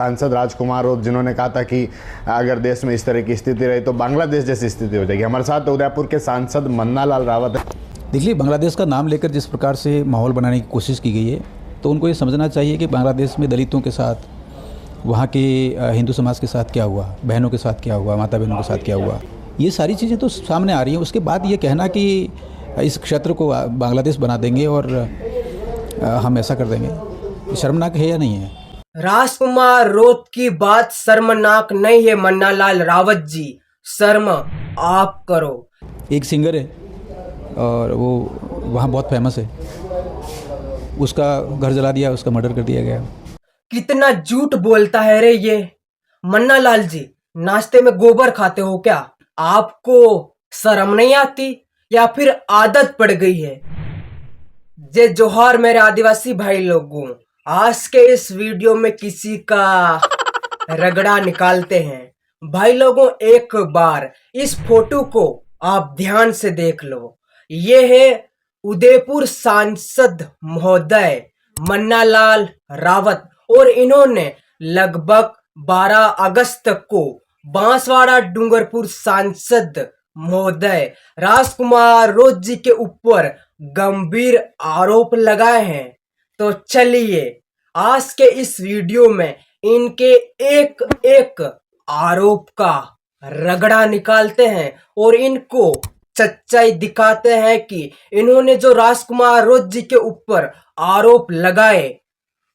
सांसद राजकुमार और जिन्होंने कहा था कि अगर देश में इस तरह की स्थिति रही तो बांग्लादेश जैसी स्थिति हो जाएगी। हमारे साथ उदयपुर के सांसद मन्ना लाल रावत है। देखिए, बांग्लादेश का नाम लेकर जिस प्रकार से माहौल बनाने की कोशिश की गई है, तो उनको ये समझना चाहिए कि बांग्लादेश में दलितों के साथ, वहाँ के हिंदू समाज के साथ क्या हुआ, बहनों के साथ क्या हुआ, माता बहनों के साथ क्या हुआ, ये सारी चीज़ें तो सामने आ रही हैं। उसके बाद ये कहना कि इस क्षेत्र को बांग्लादेश बना देंगे और हम ऐसा कर देंगे, ये शर्मनाक है या नहीं है? राजकुमार रोत की बात शर्मनाक नहीं है। मन्ना लाल रावत जी, शर्म आप करो। एक सिंगर है और वो वहाँ बहुत फेमस है, उसका घर जला दिया, उसका मर्डर कर दिया गया। कितना झूठ बोलता है रे ये। मन्ना लाल जी, नाश्ते में गोबर खाते हो क्या? आपको शर्म नहीं आती या फिर आदत पड़ गई है? जय जोहार मेरे आदिवासी भाई लोगों। आज के इस वीडियो में किसी का रगड़ा निकालते हैं। भाई लोगों, एक बार इस फोटो को आप ध्यान से देख लो। ये है उदयपुर सांसद महोदय मन्ना लाल रावत और इन्होंने लगभग 12 अगस्त को बांसवाड़ा डूंगरपुर सांसद महोदय राजकुमार रोत जी के ऊपर गंभीर आरोप लगाए हैं। तो चलिए आज के इस वीडियो में इनके एक एक आरोप का रगड़ा निकालते हैं और इनको सच्चाई दिखाते हैं कि इन्होंने जो राजकुमार रोत जी के ऊपर आरोप लगाए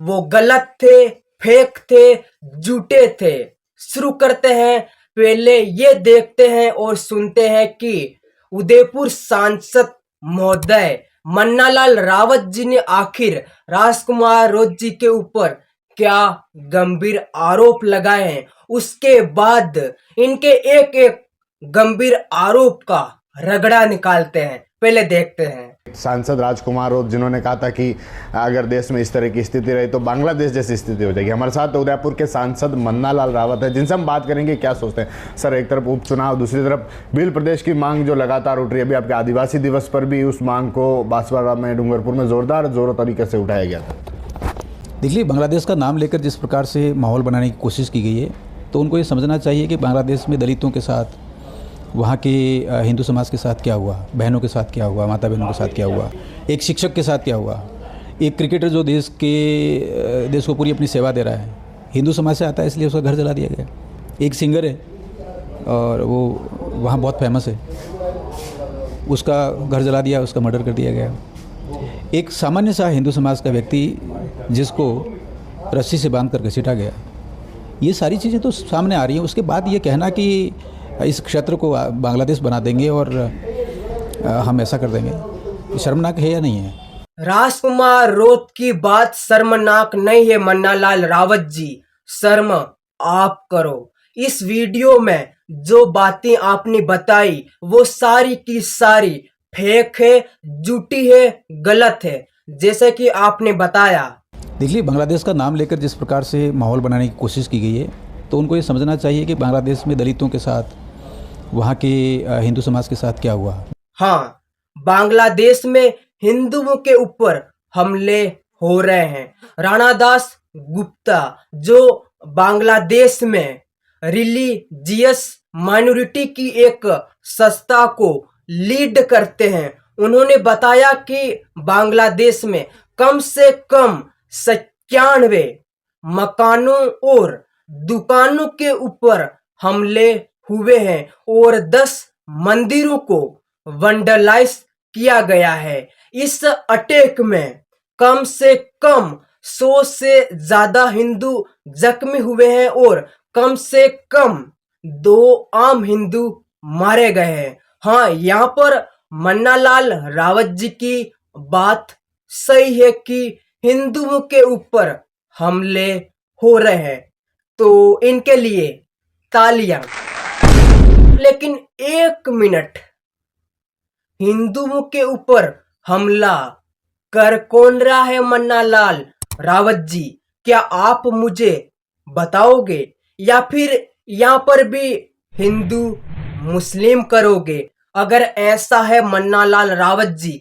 वो गलत थे, फेक थे, झूठे थे। शुरू करते हैं। पहले ये देखते हैं और सुनते हैं कि उदयपुर सांसद महोदय मन्ना लाल रावत जी ने आखिर राजकुमार रोत जी के ऊपर क्या गंभीर आरोप लगाए हैं। उसके बाद इनके एक एक गंभीर आरोप का रगड़ा निकालते हैं। पहले देखते हैं। सांसद राजकुमार और जिन्होंने कहा था कि अगर देश में इस तरह की स्थिति रही तो बांग्लादेश जैसी स्थिति हो जाएगी। हमारे साथ उदयपुर के सांसद मन्ना लाल रावत है, जिनसे हम बात करेंगे क्या सोचते हैं। सर, एक तरफ उपचुनाव, दूसरी तरफ भील प्रदेश की मांग जो लगातार उठ रही है। अभी आपके आदिवासी दिवस पर भी उस मांग को बांसवाड़ा में, डूंगरपुर में जोरों तरीके से उठाया गया था। देखिए, बांग्लादेश का नाम लेकर जिस प्रकार से माहौल बनाने की कोशिश की गई है, तो उनको ये समझना चाहिए कि बांग्लादेश में दलितों के साथ, वहाँ के हिंदू समाज के साथ क्या हुआ, बहनों के साथ क्या हुआ, माता बहनों के साथ क्या हुआ, एक शिक्षक के साथ क्या हुआ, एक क्रिकेटर जो देश को पूरी अपनी सेवा दे रहा है, हिंदू समाज से आता है इसलिए उसका घर जला दिया गया। एक सिंगर है और वो वहाँ बहुत फेमस है, उसका घर जला दिया, उसका मर्डर कर दिया गया। एक सामान्य सा हिंदू समाज का व्यक्ति जिसको रस्सी से बांध कर घसीटा गया, ये सारी चीज़ें तो सामने आ रही हैं। उसके बाद ये कहना कि इस क्षेत्र को बांग्लादेश बना देंगे और हम ऐसा कर देंगे, ये शर्मनाक है या नहीं है? राजकुमार रोत की बात शर्मनाक नहीं है। मन्ना लाल रावत जी, शर्म आप करो। इस वीडियो में जो बातें आपने बताई वो सारी की सारी फेक है, झूठी है, गलत है, जैसे कि आपने बताया। देखिए, बांग्लादेश का नाम लेकर जिस प्रकार से माहौल बनाने की कोशिश की गई है, तो उनको ये समझना चाहिए कि बांग्लादेश में दलितों के साथ, वहाँ के हिंदू समाज के साथ क्या हुआ। हाँ, बांग्लादेश में हिंदुओं के ऊपर हमले हो रहे हैं। राणा दास गुप्ता जो बांग्लादेश में रिलीजियस माइनॉरिटी की एक संस्था को लीड करते हैं, उन्होंने बताया कि बांग्लादेश में कम से कम 97 मकानों और दुकानों के ऊपर हमले हुए हैं और 10 मंदिरों को वंडलाइज किया गया है। इस अटैक में कम से कम 100 से ज्यादा हिंदू जख्मी हुए हैं और कम से कम 2 आम हिंदू मारे गए हैं। हाँ, यहाँ पर मन्ना लाल रावत जी की बात सही है कि हिंदुओं के ऊपर हमले हो रहे हैं, तो इनके लिए तालियां। लेकिन एक मिनट, हिंदुओं के ऊपर हमला कर कौन रहा है मन्ना लाल रावत जी? क्या आप मुझे बताओगे या फिर यहाँ पर भी हिंदू मुस्लिम करोगे? अगर ऐसा है मन्ना लाल रावत जी,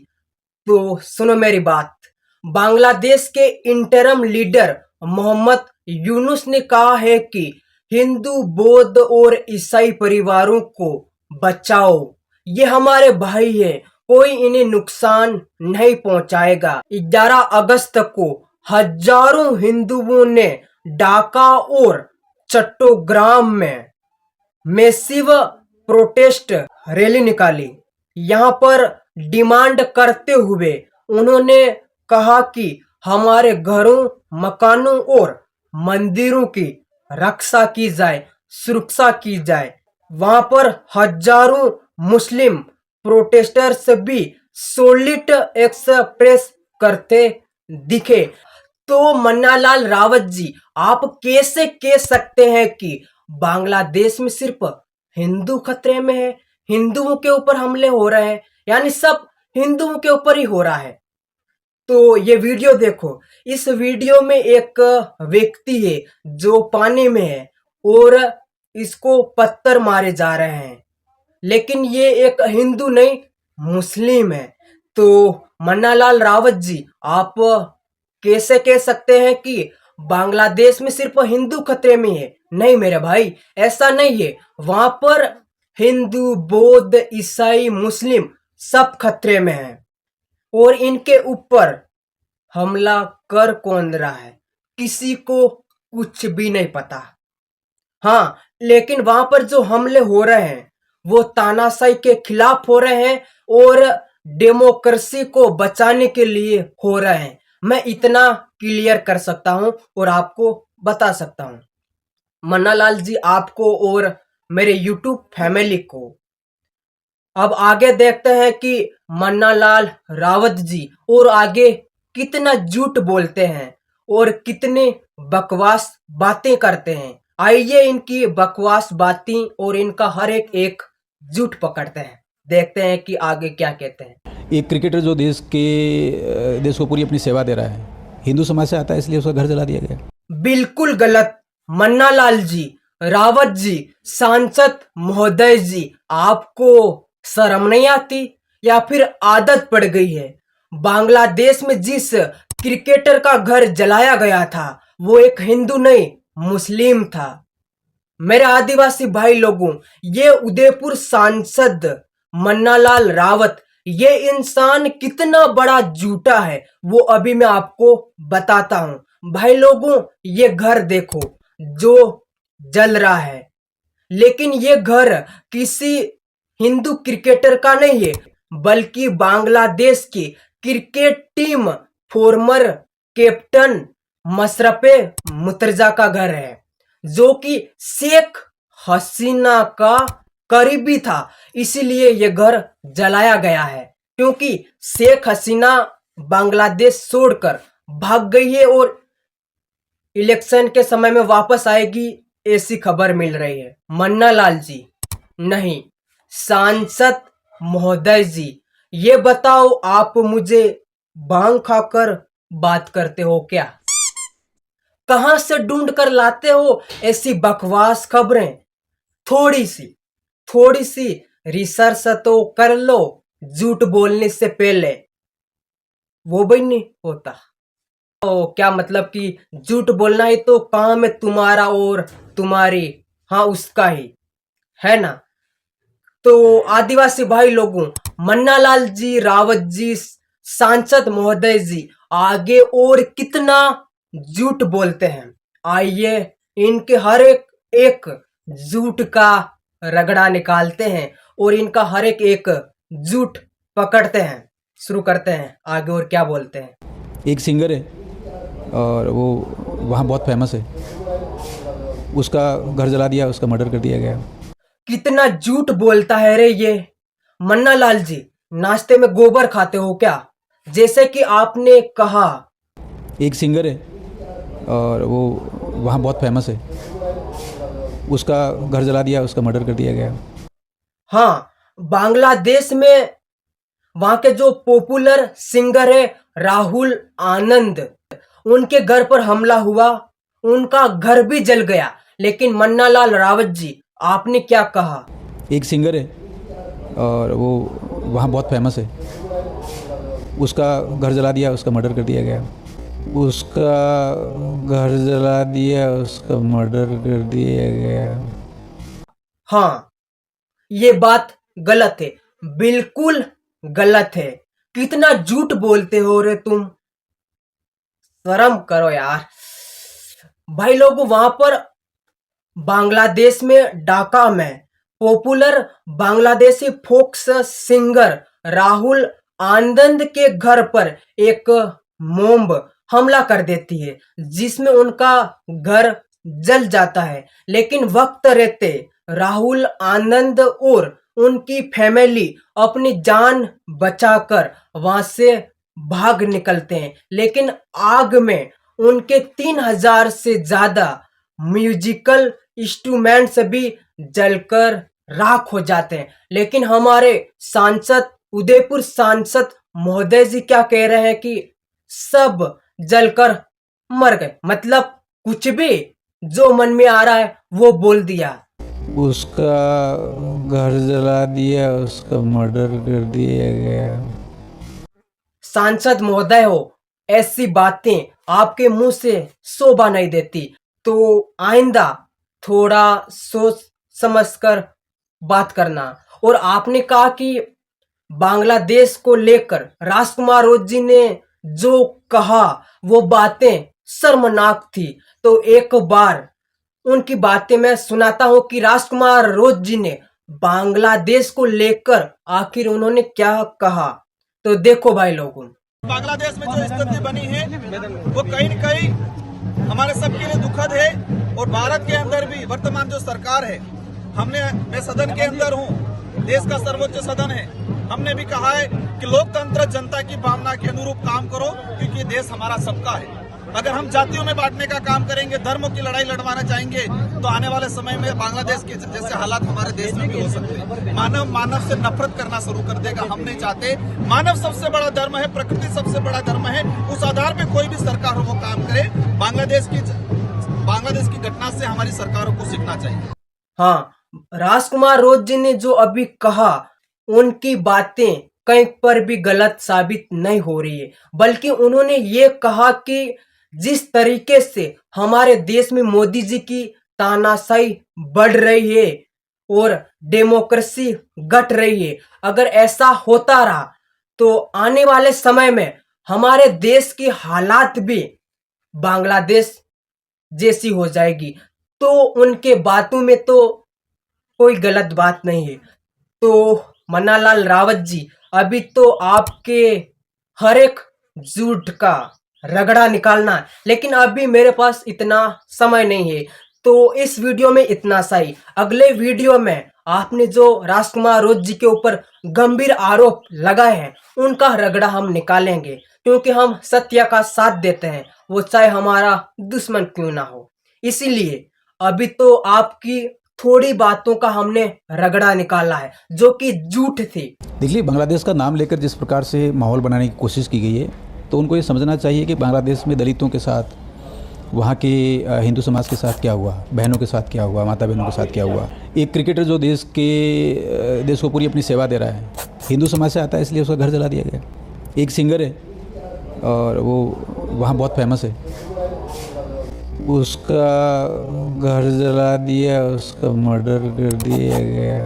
तो सुनो मेरी बात। बांग्लादेश के इंटरम लीडर मोहम्मद यूनुस ने कहा है कि हिंदू, बौद्ध और ईसाई परिवारों को बचाओ, ये हमारे भाई हैं, कोई इन्हें नुकसान नहीं पहुंचाएगा। 11 अगस्त को हजारों हिंदुओं ने ढाका और चट्टोग्राम में मैसिव प्रोटेस्ट रैली निकाली। यहाँ पर डिमांड करते हुए उन्होंने कहा कि हमारे घरों, मकानों और मंदिरों की रक्षा की जाए, सुरक्षा की जाए। वहां पर हजारों मुस्लिम प्रोटेस्टर्स भी सॉलिड एक्सप्रेस करते दिखे। तो मन्नालाल रावत जी, आप कैसे कह सकते हैं कि बांग्लादेश में सिर्फ हिंदू खतरे में है, हिंदुओं के ऊपर हमले हो रहे हैं, यानी सब हिंदुओं के ऊपर ही हो रहा है? तो ये वीडियो देखो। इस वीडियो में एक व्यक्ति है जो पानी में है और इसको पत्थर मारे जा रहे हैं, लेकिन ये एक हिंदू नहीं, मुस्लिम है। तो मन्नालाल रावत जी, आप कैसे कह सकते हैं कि बांग्लादेश में सिर्फ हिंदू खतरे में है? नहीं मेरे भाई, ऐसा नहीं है। वहां पर हिंदू, बौद्ध, ईसाई, मुस्लिम सब खतरे में हैं और इनके ऊपर हमला कर कौन रहा है किसी को कुछ भी नहीं पता। हाँ, लेकिन वहां पर जो हमले हो रहे हैं वो तानाशाही के खिलाफ हो रहे हैं और डेमोक्रेसी को बचाने के लिए हो रहे हैं। मैं इतना क्लियर कर सकता हूं और आपको बता सकता हूं। मन्नालाल जी, आपको और मेरे यूट्यूब फैमिली को अब आगे देखते हैं कि मन्नालाल रावत जी और आगे कितना झूठ बोलते हैं और कितने बकवास बातें करते हैं। आइए इनकी बकवास बातें और इनका हर एक झूठ पकड़ते हैं, देखते हैं कि आगे क्या कहते हैं। एक क्रिकेटर जो देश को पूरी अपनी सेवा दे रहा है, हिंदू समाज से आता है, इसलिए उसका घर जला दिया गया। बिल्कुल गलत। मन्नालाल जी, रावत जी, सांसद महोदय जी, आपको शर्म नहीं आती या फिर आदत पड़ गई है? बांग्लादेश में जिस क्रिकेटर का घर जलाया गया था वो एक हिंदू नहीं, मुस्लिम था। मेरे आदिवासी भाई लोगों, ये उदयपुर सांसद मन्नालाल रावत, ये इंसान कितना बड़ा झूठा है वो अभी मैं आपको बताता हूं। भाई लोगों, ये घर देखो जो जल रहा है, लेकिन ये घर किसी हिंदू क्रिकेटर का नहीं है, बल्कि बांग्लादेश की cricket team former captain Mashrafe Murtaza का घर है, जो कि शेख हसीना का करीबी था। इसीलिए ये घर जलाया गया है, क्योंकि शेख हसीना बांग्लादेश छोड़कर भाग गई है और इलेक्शन के समय में वापस आएगी, ऐसी खबर मिल रही है। मन्नालाल जी नहीं, सांसद महोदय जी, ये बताओ, आप मुझे भांग खाकर बात करते हो क्या? कहां से ढूंढ कर लाते हो ऐसी बकवास खबरें? थोड़ी सी रिसर्च तो कर लो झूठ बोलने से पहले, वो भी नहीं होता। तो क्या मतलब कि झूठ बोलना ही तो काम है तुम्हारा और तुम्हारी, हाँ उसका ही है ना? तो आदिवासी भाई लोगों, मन्नालाल जी, रावत जी, सांसद महोदय जी आगे और कितना झूठ बोलते हैं, आइए इनके हर एक झूठ का रगड़ा निकालते हैं और इनका हर एक झूठ पकड़ते हैं। शुरू करते हैं, आगे और क्या बोलते हैं। एक सिंगर है और वो वहाँ बहुत फेमस है, उसका घर जला दिया, उसका मर्डर कर दिया गया। कितना झूठ बोलता है रे ये। मन्नालाल जी, नाश्ते में गोबर खाते हो क्या? जैसे कि आपने कहा। एक सिंगर है और वो वहाँ बहुत फेमस है, उसका घर जला दिया, उसका मर्डर कर दिया गया। हाँ, बांग्लादेश में वहां के जो पॉपुलर सिंगर है राहुल आनंद, उनके घर पर हमला हुआ, उनका घर भी जल गया। लेकिन मन्नालाल रावत जी, आपने क्या कहा? एक सिंगर है और वो वहाँ बहुत फेमस है, उसका घर जला दिया, उसका मर्डर कर दिया गया। उसका घर जला दिया, उसका मर्डर कर दिया गया। हाँ, ये बात गलत है, बिल्कुल गलत है। कितना झूठ बोलते हो रे तुम, शर्म करो यार। भाई लोग वहां पर बांग्लादेश में ढाका में popular Bangladeshi folk singer Rahul Anand के घर पर एक मोम हमला कर देती है, जिसमें उनका घर जल जाता है। लेकिन वक्त रहते राहुल आनंद और उनकी फैमिली अपनी जान बचाकर वहां से भाग निकलते हैं। लेकिन आग में उनके 3000 से ज्यादा म्यूजिकल इंस्ट्रूमेंट्स भी जलकर राख हो जाते हैं। लेकिन हमारे सांसद उदयपुर सांसद महोदय जी क्या कह रहे हैं कि सब जलकर मर गए, मतलब कुछ भी जो मन में आ रहा है वो बोल दिया। उसका घर जला दिया, उसका मर्डर कर दिया गया। सांसद महोदय हो, ऐसी बातें आपके मुंह से शोभा नहीं देती, तो आइंदा थोड़ा सोच समझकर बात करना। और आपने कहा कि बांग्लादेश को लेकर राजकुमार रोज जी ने जो कहा वो बातें शर्मनाक थी। तो एक बार उनकी बातें मैं सुनाता हूं कि राजकुमार रोज जी ने बांग्लादेश को लेकर आखिर उन्होंने क्या कहा। तो देखो भाई लोगों, बांग्लादेश में जो स्थिति बनी है वो कहीं न कहीं हमारे सबके लिए दुखद है। और भारत के अंदर भी वर्तमान जो सरकार है, मैं सदन के अंदर हूँ, देश का सर्वोच्च सदन है, हमने भी कहा है कि लोकतंत्र जनता की भावना के अनुरूप काम करो, क्योंकि ये देश हमारा सबका है। अगर हम जातियों में बांटने का काम करेंगे, धर्मों की लड़ाई लड़वाना चाहेंगे, तो आने वाले समय में बांग्लादेश के जैसे हालात हमारे देश में भी हो सकते हैं। मानव मानव से नफरत करना शुरू कर देगा, हम नहीं चाहते। मानव सबसे बड़ा धर्म है, प्रकृति सबसे बड़ा धर्म है, उस आधार पे कोई भी सरकार हो वो काम करे। बांग्लादेश की घटना से हमारी सरकारों को सीखना चाहिए। हाँ, राजकुमार रोज जी ने जो अभी कहा, उनकी बातें कहीं पर भी गलत साबित नहीं हो रही है, बल्कि उन्होंने ये कहा कि जिस तरीके से हमारे देश में मोदी जी की तानाशाही बढ़ रही है और डेमोक्रेसी घट रही है, अगर ऐसा होता रहा तो आने वाले समय में हमारे देश की हालात भी बांग्लादेश जैसी हो जाएगी। तो उनके बातों में तो कोई गलत बात नहीं है। तो मन्नालाल रावत जी, अभी तो आपके हर एक झूठ का रगड़ा निकालना है, लेकिन अभी मेरे पास इतना समय नहीं है, तो इस वीडियो में इतना सा ही। अगले वीडियो में आपने जो राजकुमार रोज जी के ऊपर गंभीर आरोप लगाए हैं, उनका रगड़ा हम निकालेंगे, क्योंकि हम सत्य का साथ देते हैं, वो चाहे हमारा दुश्मन क्यों ना हो। इसीलिए अभी तो आपकी थोड़ी बातों का हमने रगड़ा निकाला है जो कि झूठ थी। देखिए, बांग्लादेश का नाम लेकर जिस प्रकार से माहौल बनाने की कोशिश की गई है, तो उनको ये समझना चाहिए कि बांग्लादेश में दलितों के साथ, वहाँ के हिंदू समाज के साथ क्या हुआ, बहनों के साथ क्या हुआ, माता बहनों के साथ क्या हुआ। एक क्रिकेटर जो देश को पूरी अपनी सेवा दे रहा है, हिंदू समाज से आता है, इसलिए उसका घर जला दिया गया। एक सिंगर है और वो वहाँ बहुत फेमस है, उसका घर जला दिया, उसका मर्डर कर दिया गया।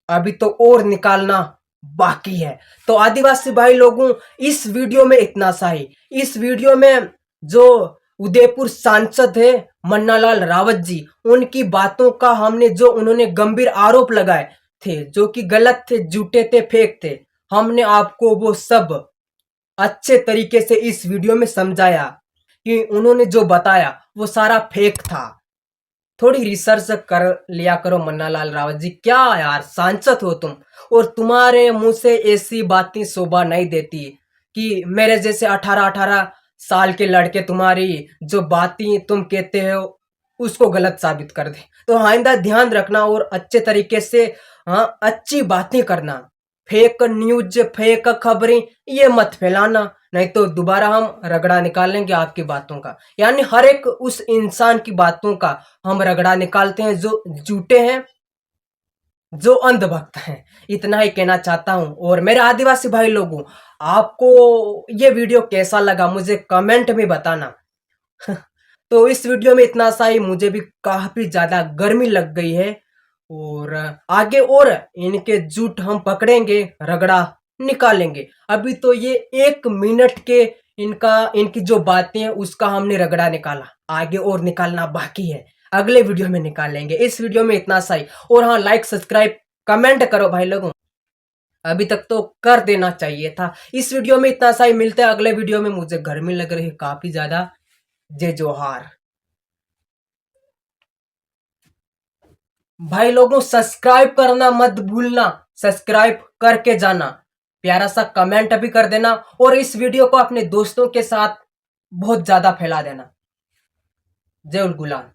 अभी तो और निकालना बाकी है। तो आदिवासी भाई लोगों, इस वीडियो में इतना सा ही। इस वीडियो में जो उदयपुर सांसद है मन्नालाल रावत जी, उनकी बातों का हमने जो उन्होंने गंभीर आरोप लगाए थे, जो कि गलत थे, झूठे थे, फेक थे, हमने आपको वो सब अच्छे तरीके से इस वीडियो में समझाया कि उन्होंने जो बताया वो सारा फेक था। थोड़ी रिसर्च कर लिया करो मन्नालाल रावत जी। क्या यार, सांसद हो तुम, और तुम्हारे मुंह से ऐसी बातें शोभा नहीं देती कि मेरे जैसे 18-18 साल के लड़के तुम्हारी जो बातें तुम कहते हो उसको गलत साबित कर दे। तो आइंदा ध्यान रखना और अच्छे तरीके से अच्छी बातें करना। फेक न्यूज, फेक खबरें ये मत फैलाना, नहीं तो दोबारा हम रगड़ा निकालेंगे आपकी बातों का। यानी हर एक उस इंसान की बातों का हम रगड़ा निकालते हैं जो झूठे हैं, जो अंधभक्त हैं। इतना ही कहना चाहता हूं। और मेरे आदिवासी भाई लोगों, आपको ये वीडियो कैसा लगा मुझे कमेंट में बताना। तो इस वीडियो में इतना सा ही। मुझे भी काफी ज्यादा गर्मी लग गई है और आगे और इनके झूठ हम पकड़ेंगे, रगड़ा निकालेंगे। अभी तो ये 1 मिनट के इनकी जो बातें हैं उसका हमने रगड़ा निकाला, आगे और निकालना बाकी है, अगले वीडियो में निकालेंगे। इस वीडियो में इतना सा ही। और हाँ, लाइक सब्सक्राइब कमेंट करो भाई लोगों, अभी तक तो कर देना चाहिए था। इस वीडियो में इतना सा ही। मिलते हैं अगले वीडियो में। मुझे गर्मी लग रही है काफी ज्यादा। जय जोहार भाई लोगों, सब्सक्राइब करना मत भूलना, सब्सक्राइब करके जाना, प्यारा सा कमेंट भी कर देना और इस वीडियो को अपने दोस्तों के साथ बहुत ज्यादा फैला देना। जय उल गुलाम।